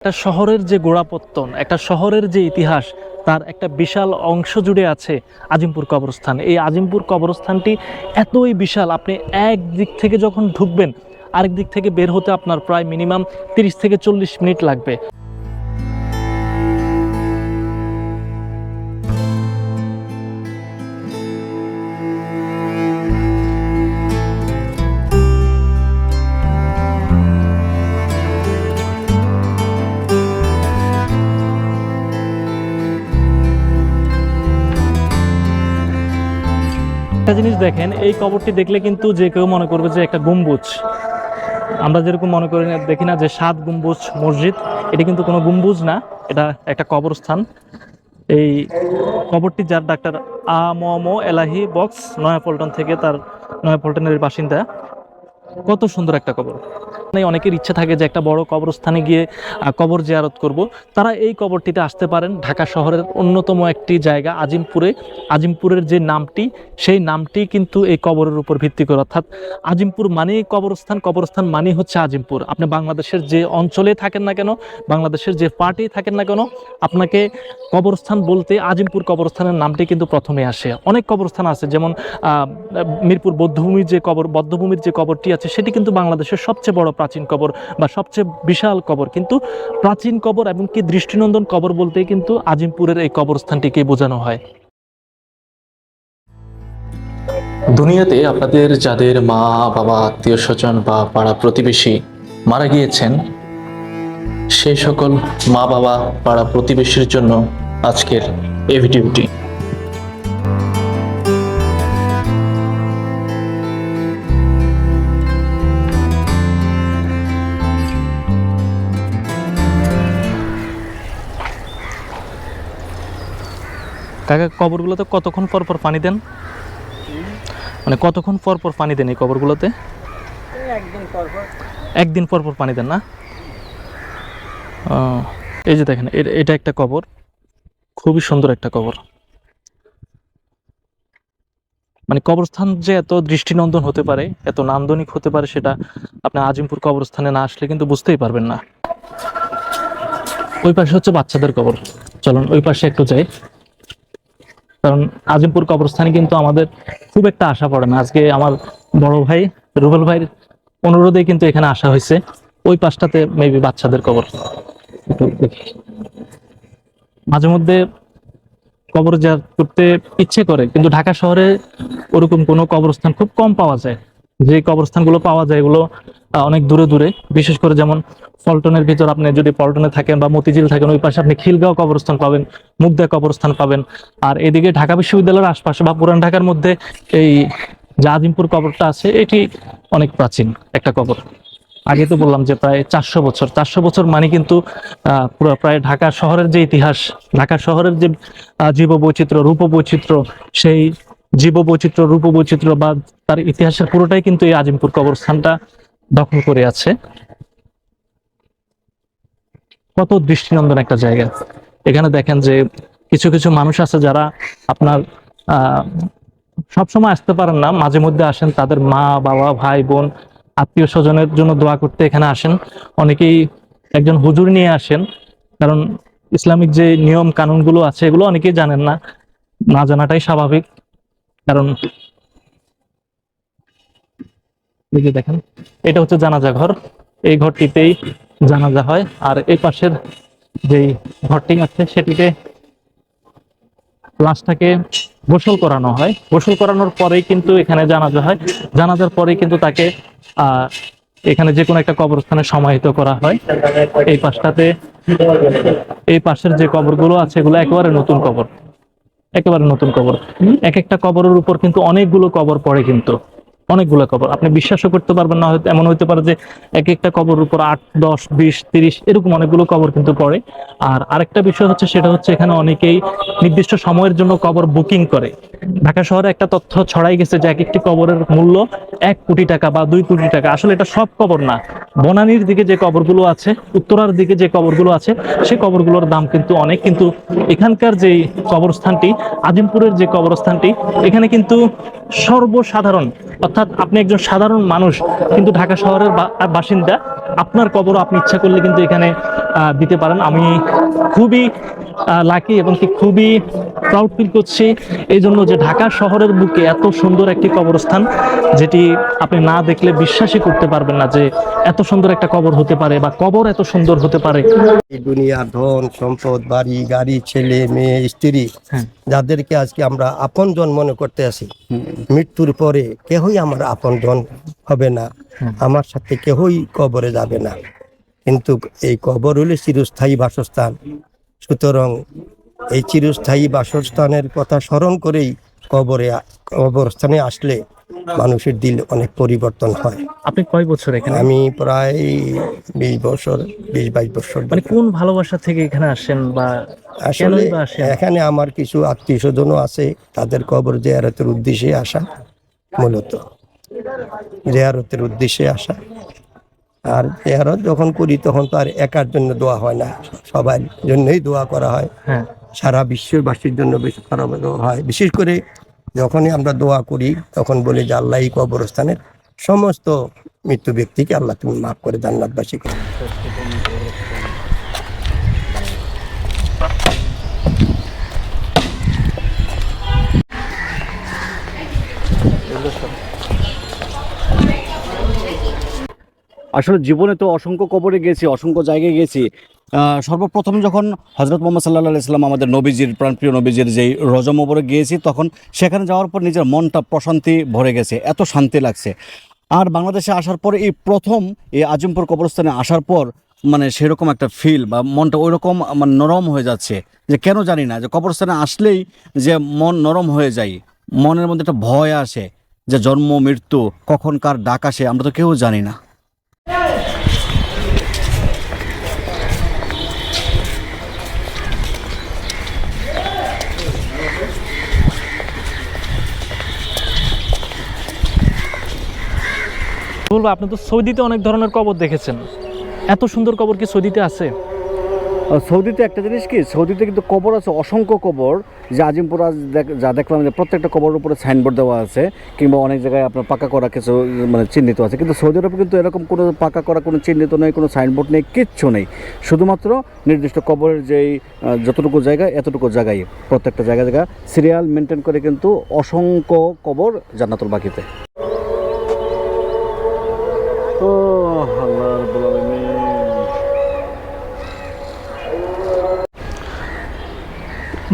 একটা শহরের যে গোড়াপত্তন, একটা শহরের যে ইতিহাস, তার একটা বিশাল অংশ জুড়ে আছে আজিমপুর কবরস্থান। এই আজিমপুর কবরস্থানটি এতই বিশাল, আপনি এক দিক থেকে যখন ঢুকবেন আরেক দিক থেকে বের হতে আপনার প্রায় মিনিমাম 30 থেকে 40 মিনিট লাগবে। একটা জিনিস দেখেন, এই কবরটি দেখলে কিন্তু যে কেউ মনে করবে যে একটা গম্বুজ। আমরা যেরকম মনে করি না, দেখি না যে 7 গম্বুজ মসজিদ, এটা কিন্তু কোনো গম্বুজ না, এটা একটা কবরস্থান। এই কবরটি যার ডাক্তার আ ম ম এলাহি বক্স, নয়াপল্টন থেকে, তার নয়াপল্টনের বাসিন্দা। কত সুন্দর একটা কবর। অনেকের ইচ্ছা থাকে যে একটা বড় কবরস্থানে গিয়ে কবর জিয়ারত করব, তারা এই কবরটিতে আসতে পারেন। ঢাকা শহরের অন্যতম একটি জায়গা আজিমপুরের যে নামটি, সেই নামটি কিন্তু এই কবরের উপর ভিত্তি করে, অর্থাৎ আজিমপুর মানেই কবরস্থান, কবরস্থান মানেই হচ্ছে আজিমপুর। আপনি বাংলাদেশের যে অঞ্চলে থাকেন না কেন, বাংলাদেশের যে পার্টি থাকেন না কেন, আপনাকে কবরস্থান বলতে আজিমপুর কবরস্থানের নামটি কিন্তু প্রথমে আসে। অনেক কবরস্থান আছে, যেমন মিরপুর বৌদ্ধভূমির যে কবরটি আছে, সেটি কিন্তু বাংলাদেশের সবচেয়ে বড় প্রাচীন কবর বা সবচেয়ে বিশাল কবর। কিন্তু প্রাচীন কবর এবং কি দৃষ্টিনন্দন কবর বলতেই কিন্তু আজিমপুরের এই কবরস্থানটিকে বোঝানো হয়। দুনিয়াতে আপনাদের যাদের মা বাবা, আত্মীয় স্বজন বা পাড়া প্রতিবেশী মারা গিয়েছেন, সেই সকল মা বাবা, পাড়া প্রতিবেশীর জন্য আজকের এই ভিডিওটি। কাকা, কবরগুলোতে কতক্ষণ পর পর পানি দেন? মানে কতক্ষণ পর পর পানি দেন এই কবরগুলোতে? একদিন পর পর পানি দেন না? এই যে দেখেন, এটা একটা কবর, খুবই সুন্দর একটা কবর। মানে কবরস্থান যে এত দৃষ্টিনন্দন হতে পারে, এত নান্দনিক হতে পারে, সেটা আপনি আজিমপুর কবরস্থানে না আসলে কিন্তু বুঝতেই পারবেন না। ওই পাশে হচ্ছে বাচ্চাদের কবর, চলুন ওই পাশে একটু যাই। কারণ আজিমপুর কবরস্থানে কিন্তু আমাদের খুব একটা আশা পড়ে না। আজকে আমার বড় ভাই রুবেল ভাইয়ের অনুরোধে কিন্তু এখানে আসা হয়েছে। ওই পাশটাতে মেবি বাচ্চাদের কবর। মাঝে মধ্যে কবর জিয়ারত করতে ইচ্ছে করে, কিন্তু ঢাকা শহরে ওরকম কোনো কবরস্থান খুব কম পাওয়া যায়। যে কবরস্থানগুলো পাওয়া যায় এগুলো অনেক দূরে দূরে, বিশেষ করে যেমন পল্টনের ভিতর, আপনি যদি পল্টনে থাকেন বা মতিঝিল থাকেন, ওই পাশে আপনি খিলগাঁও কবরস্থান পাবেন, মুগদা কবরস্থান পাবেন। আর এদিকে ঢাকা বিশ্ববিদ্যালয়ের আশপাশে বা পুরান ঢাকার মধ্যে এই যে আজিমপুর কবরটা আছে, এটি অনেক প্রাচীন একটা কবর। আগে তো বললাম যে প্রায় 400 বছর মানে কিন্তু পুরো প্রায় ঢাকা শহরের যে ইতিহাস, ঢাকা শহরের যে জীববৈচিত্র্য, রূপবৈচিত্র্য, সেই জীববৈচিত্র্য, রূপবৈচিত্র্য বা তার ইতিহাসের পুরোটাই কিন্তু এই আজিমপুর কবরস্থানটা দখল করে আছে। কত দৃষ্টিনন্দন একটা জায়গা। এখানে দেখেন যে কিছু কিছু মানুষ আছে যারা আপনার সবসময় আসতে পারেন না, মাঝে মধ্যে আসেন, তাদের মা বাবা, ভাই বোন, আত্মীয় স্বজনের জন্য দোয়া করতে এখানে আসেন। অনেকেই একজন হুজুর নিয়ে আসেন, কারণ ইসলামিক যে নিয়ম কানুনগুলো আছে এগুলো অনেকেই জানেন না, না জানাটাই স্বাভাবিক। কারণ এই যে দেখেন, এটা হচ্ছে জানাজা ঘর, এই ঘরটিতেই জানাজা হয়। আর এই পাশের যেই ঘরটি আছে সেটিতে লাশটাকে গোসল করানো হয়। গোসল করানোর পরেই কিন্তু এখানে জানাজা হয়। জানাজার পরেই কিন্তু তাকে এখানে যে কোনো একটা কবরস্থানে সমাহিত করা হয়। এই পাশটাতে, এই পাশের যে কবরগুলো আছে এগুলো একেবারে নতুন কবর, একেবারে নতুন কবর। এক একটা কবরের উপর কিন্তু অনেকগুলো কবর পড়ে, কিন্তু অনেকগুলো কবর আপনি বিশ্বাসও করতে পারবেন না। হয়তো এমন হতে পারে যে এক একটা কবরের উপর 8, 10, 20, 30 এরকম অনেকগুলো কবর কিন্তু পড়ে। আর আরেকটা বিষয় হচ্ছে, সেটা হচ্ছে এখানে অনেকেই নির্দিষ্ট সময়ের জন্য কবর বুকিং করে। ঢাকা শহরে একটা তথ্য ছড়াই গেছে যে এক একটি কবরের মূল্য 1 কোটি টাকা বা 2 কোটি টাকা। আসলে এটা সব কবর না, বনানীর দিকে যে কবরগুলো আছে, উত্তরার দিকে যে কবরগুলো আছে, সেই কবরগুলোর দাম কিন্তু অনেক। কিন্তু এখানকার যে কবরস্থানটি, আজিমপুরের যে কবরস্থানটি, এখানে কিন্তু সর্বসাধারণ, অর্থাৎ আপনি একজন সাধারণ মানুষ কিন্তু ঢাকা শহরের বাসিন্দা, আপনার কবরও আপনি ইচ্ছা করলে কিন্তু এখানে দিতে পারেন। আমি খুবই লাকি এবং কি খুবই প্রাউড ফিল করছি এই জন্য যে ঢাকা শহরের বুকে এত সুন্দর একটি কবরস্থান, যেটি আপনি না দেখলে বিশ্বাসই করতে পারবেন না যে এত সুন্দর একটা কবর হতে পারে বা কবর এত সুন্দর হতে পারে। এই দুনিয়ার ধন সম্পদ, বাড়ি গাড়ি, ছেলে মেয়ে, স্ত্রী, হ্যাঁ। যাদেরকে আজকে আমরা আপনজন মনে করতে আছি, মৃত্যুর পরে কেহই আমার আপনজন হবে না, আমার সাথে কেহই কবরে যাবে না। কিন্তু এই কবর হলে চিরস্থায়ী বাসস্থান। সুতরাং এই চিরস্থায়ী বাসস্থানের কথা স্মরণ করেই কবরস্থানে আসলে মানুষের দিল অনেক পরিবর্তন হয়। আপনি কয় বছর এখানে? আমি প্রায় 20-22 বছর মানে কোন ভালোবাসা থেকে এখানে আসেন বা আসলে কেনই বা আসেন? এখানে আমার কিছু আত্মীয় স্বজনও আছে, তাদের কবর জিয়ারতের উদ্দেশ্যে আসা, মূলত জিয়ারতের উদ্দেশ্যে আসা। আর জিয়ারত যখন করি তখন তো আর একার জন্য দোয়া হয় না, সবার জন্যই দোয়া করা হয়, হ্যাঁ। সারা বিশ্ববাসীর জন্য বেশি করা হয়। বিশেষ করে যখনই আমরা দোয়া করি তখন বলি যে আল্লাহ এই কবরস্থানের সমস্ত মৃত্যু ব্যক্তিকে আল্লাহ তুমি মাফ করে জান্নাতবাসী করো। আসলে জীবনে তো অসংখ্য কবরে গেছি, অসংখ্য জায়গায় গেছি। সর্বপ্রথম যখন হজরত মোহাম্মদ সাল্লাল্লাহু আলাইহি সাল্লাম আমাদের নবীজির প্রাণপ্রিয় নবীজির যেই রজা মোবারকে গিয়েছি, তখন সেখানে যাওয়ার পর নিজের মনটা প্রশান্তি ভরে গেছে, এত শান্তি লাগছে। আর বাংলাদেশে আসার পরে এই প্রথম এই আজিমপুর কবরস্থানে আসার পর মানে সেরকম একটা ফিল বা মনটা ওই রকম মানে নরম হয়ে যাচ্ছে, যে কেন জানি না, যে কবরস্থানে আসলেই যে মন নরম হয়ে যায়, মনের মধ্যে একটা ভয় আসে যে জন্ম মৃত্যু কখন কার ডাক আসে আমরা তো কেউ জানি না। বলবো, আপনি তো সৌদিতে অনেক ধরনের কবর দেখেছেন, এত সুন্দর কবর কি সৌদিতে আছে? সৌদিতে একটা জিনিস কি, সৌদিতে কিন্তু কবর আছে অসংখ্য কবর, যে আজিমপুরা যা দেখলাম যে প্রত্যেকটা কবরের উপরে সাইনবোর্ড দেওয়া আছে, কিংবা অনেক জায়গায় আপনার পাকা করা কিছু মানে চিহ্নিত আছে। কিন্তু সৌদি আরবে কিন্তু এরকম কোনো পাকা করা কোনো চিহ্নিত নেই, কোনো সাইনবোর্ড নেই, কিচ্ছু নেই। শুধুমাত্র নির্দিষ্ট কবরের যেই যতটুকু জায়গা এতটুকু জায়গায় প্রত্যেকটা জায়গা সিরিয়াল মেনটেন করে কিন্তু অসংখ্য কবর জান্নাতুল বাকিতে। ও আল্লাহ রাব্বুল আলামিন।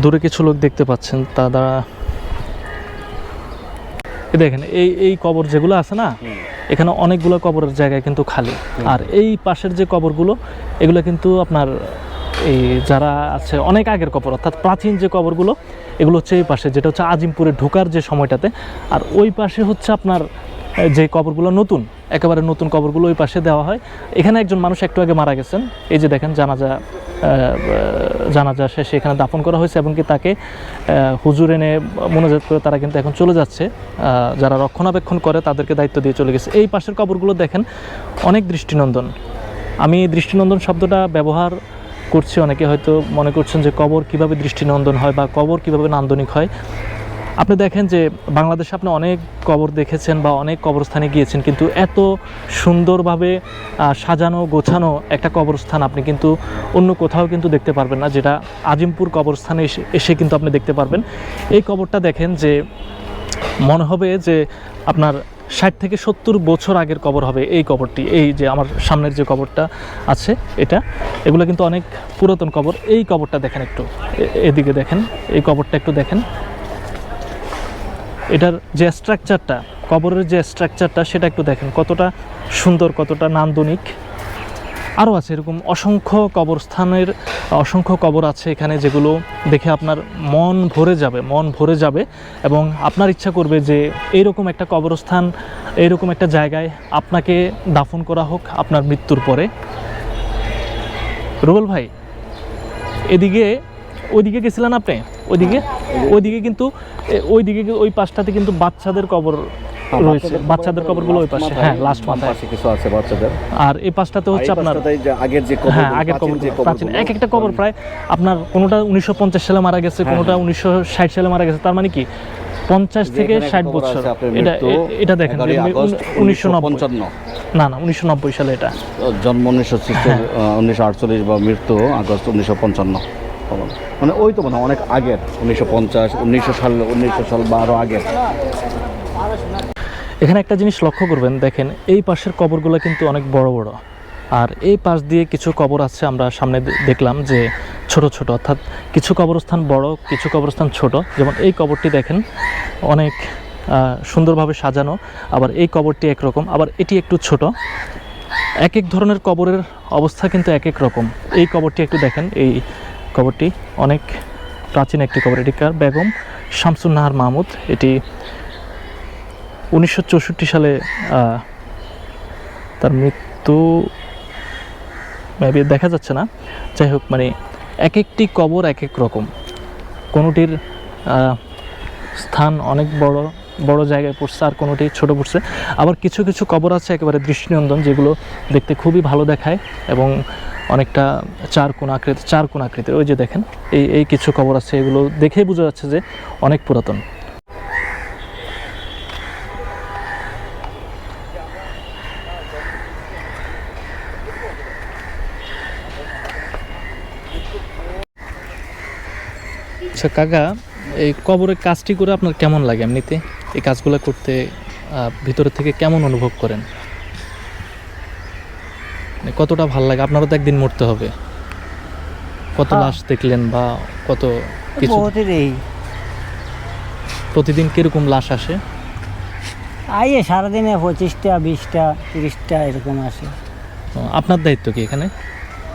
দূরে কিছু লোক দেখতে পাচ্ছেন, তারা দেখেন এই কবর যেগুলো আছে না, এখানে অনেকগুলো কবরের জায়গায় কিন্তু খালি। আর এই পাশের যে কবরগুলো, এগুলো কিন্তু আপনার এই যারা আছে অনেক আগের কবর, অর্থাৎ প্রাচীন যে কবরগুলো, এগুলো হচ্ছে এই পাশে, যেটা হচ্ছে আজিমপুরে ঢোকার যে সময়টাতে। আর ওই পাশে হচ্ছে আপনার যে কবরগুলো নতুন, একেবারে নতুন কবরগুলো ওই পাশে দেওয়া হয়। এখানে একজন মানুষ একটু আগে মারা গেছেন, এই যে দেখেন জানাজা শেষে এখানে দাফন করা হয়েছে, এবং কি তাকে হুজুর এনে মোনাজাত করে তারা কিন্তু এখন চলে যাচ্ছে। যারা রক্ষণাবেক্ষণ করে তাদেরকে দায়িত্ব দিয়ে চলে গেছে। এই পাশের কবরগুলো দেখেন অনেক দৃষ্টিনন্দন। আমি দৃষ্টিনন্দন শব্দটা ব্যবহার করছি, অনেকে হয়তো মনে করছেন যে কবর কিভাবে দৃষ্টিনন্দন হয় বা কবর কিভাবে নান্দনিক হয়। আপনি দেখেন যে বাংলাদেশে আপনি অনেক কবর দেখেছেন বা অনেক কবরস্থানে গিয়েছেন, কিন্তু এত সুন্দরভাবে সাজানো গোছানো একটা কবরস্থান আপনি কিন্তু অন্য কোথাও কিন্তু দেখতে পারবেন না, যেটা আজিমপুর কবরস্থানে এসে কিন্তু আপনি দেখতে পারবেন। এই কবরটা দেখেন যে মনে হবে যে আপনার 60 থেকে 70 বছর আগের কবর হবে এই কবরটি। এই যে আমার সামনের যে কবরটা আছে এগুলো কিন্তু অনেক পুরাতন কবর। এই কবরটা দেখেন, একটু এদিকে দেখেন, এই কবরটা একটু দেখেন। এটার যে স্ট্রাকচারটা, কবরের যে স্ট্রাকচারটা, সেটা একটু দেখেন কতটা সুন্দর, কতটা নান্দনিক। আরও আছে এরকম অসংখ্য কবরস্থানের অসংখ্য কবর আছে এখানে, যেগুলো দেখে আপনার মন ভরে যাবে এবং আপনার ইচ্ছা করবে যে এইরকম একটা কবরস্থান, এইরকম একটা জায়গায় আপনাকে দাফন করা হোক আপনার মৃত্যুর পরে। রুবেল ভাই, ওইদিকে গেছিলেন আপনি? ওইদিকে কিন্তু ওই পাশটাতে কিন্তু বাচ্চাদের কবর রয়েছে, বাচ্চাদের কবরগুলো ওই পাশে, হ্যাঁ লাস্ট মাথায় কিছু আছে বাচ্চাদের। আর এই পাশটাতে হচ্ছে আপনার আগের যে কবর, হ্যাঁ আগের কবর, প্রাচীন এক একটা কবর প্রায় আপনার কোনোটা 1950 সালে মারা গেছে, কোনোটা 1960 সালে মারা গেছে। তার মানে কি 50 থেকে 60 বছর। এটা দেখেন 1990। না না, 1990 সালে এটা। জন্ম 1948 বা মৃত্যু আগস্ট 1955। মানে ওই তো মানে অনেক আগের, 1950, 1900 সাল বা আরও আগের। এখানে একটা জিনিস লক্ষ্য করবেন, দেখেন এই পাশের কবরগুলো কিন্তু অনেক বড় বড়, আর এই পাশ দিয়ে কিছু কবর আছে আমরা সামনে দেখলাম যে ছোট ছোট, অর্থাৎ কিছু কবরস্থান বড়, কিছু কবরস্থান ছোট। যেমন এই কবরটি দেখেন অনেক সুন্দরভাবে সাজানো, আবার এই কবরটি একরকম, আবার এটি একটু ছোট। এক এক ধরনের কবরের অবস্থা কিন্তু এক এক রকম। এই কবরটি একটু দেখেন, এই কবরটি অনেক প্রাচীন একটি কবর। এটিকার বেগম শামসুন নাহার মাহমুদ। এটি 1964 সালে তার মৃত্যু মেবি দেখা যাচ্ছে না। যাই হোক, মানে এক একটি কবর এক এক রকম, কোনোটির স্থান অনেক বড় বড় জায়গায় পড়ছে, আর কোনোটি ছোট পড়ছে। আবার কিছু কিছু কবর আছে একেবারে দৃষ্টিনন্দন, যেগুলো দেখতে খুবই ভালো দেখায় এবং অনেকটা চার কোণ আকৃতির। ওই যে দেখেন এই কিছু কবর আছে, এগুলো দেখেই বোঝা যাচ্ছে যে অনেক পুরাতন। আচ্ছা কাকা, এই কবরের কাজটি করে আপনার কেমন লাগে এমনিতে? এই কাজগুলো করতে ভিতর থেকে কেমন অনুভব করেন? মানে কতটা ভালো লাগে? আপনারও তো একদিন মরতে হবে। কত লাশ দেখলেন বা কত কিছু? প্রতিদিন কিরকম লাশ আসে? আইয়ে সারাদিনে 25টা 20টা 30টা এরকম আসে। আপনার দায়িত্ব কি এখানে?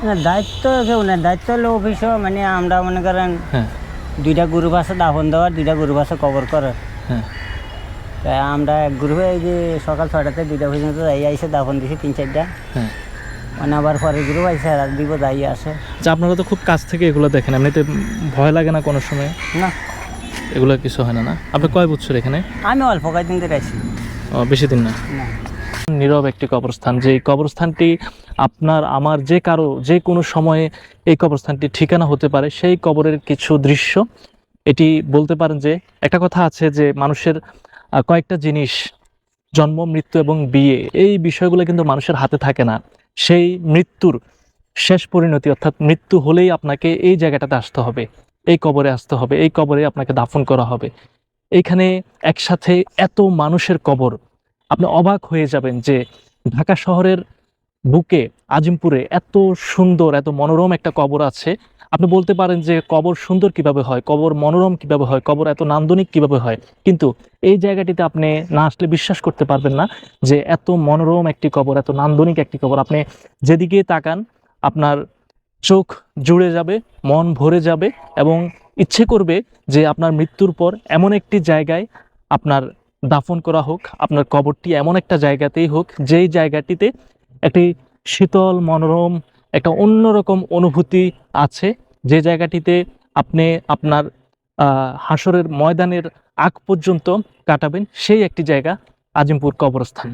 না, দায়িত্ব কেউ না, দায়িত্ব হলো অফিসও, মানে আমরা মনে করেন হ্যাঁ 2টা গ্রুপ আছে দাফন দেওয়ার, 2টা গ্রুপ আছে কবর করার। হ্যাঁ। তাই আমরা এক গ্রুপে এই যে সকাল 6টাতে 2টা পর্যন্ত যাই আইসে দাফন দিছি 3-4টা, হ্যাঁ। মানে আবার পরের গ্রুপ আইসে রাত দিব যাই আসে। আচ্ছা, আপনারা তো খুব কাছ থেকে এগুলো দেখেন, এমনিতে ভয় লাগে না কোনো সময়? না, এগুলো কিছু হয় না? না, আপনি কয় বছর এখানে? আমি অল্প কয়েকদিন ধরে আছি। বেশি দিন না। না, নীরব একটি কবরস্থান, যে কবরস্থানটি আপনার আমার যে কারো যে কোনো সময়ে এই কবরস্থানটি ঠিকানা হতে পারে, সেই কবরের কিছু দৃশ্য এটি বলতে পারেন। যে একটা কথা আছে যে মানুষের কয়েকটা জিনিস, জন্ম, মৃত্যু এবং বিয়ে, এই বিষয়গুলো কিন্তু মানুষের হাতে থাকে না। সেই মৃত্যুর শেষ পরিণতি, অর্থাৎ মৃত্যু হলেই আপনাকে এই জায়গাটাতে আসতে হবে, এই কবরে আসতে হবে, এই কবরে আপনাকে দাফন করা হবে। এইখানে একসাথে এত মানুষের কবর, আপনি অবাক হয়ে যাবেন যে ঢাকা শহরের বুকে আজিমপুরে এত সুন্দর, এত মনোরম একটা কবর আছে। আপনি বলতে পারেন যে কবর সুন্দর কিভাবে হয়, কবর মনোরম কিভাবে হয়, কবর এত নান্দনিক কিভাবে হয়, কিন্তু এই জায়গাটিতে আপনি না আসলে বিশ্বাস করতে পারবেন না যে এত মনোরম একটি কবর, এত নান্দনিক একটি কবর। আপনি যেদিকে তাকান আপনার চোখ জুড়ে যাবে, মন ভরে যাবে এবং ইচ্ছে করবে যে আপনার মৃত্যুর পর এমন একটি জায়গায় আপনার দাফন করা হোক, আপনার কবরটি এমন একটা জায়গাতেই হোক যেই জায়গাটিতে একটি শীতল মনোরম একটা অন্যরকম অনুভূতি আছে, যে জায়গাটিতে আপনি আপনার হাসরের ময়দানের আগ পর্যন্ত কাটাবেন, সেই একটি জায়গা আজিমপুর কবরস্থান।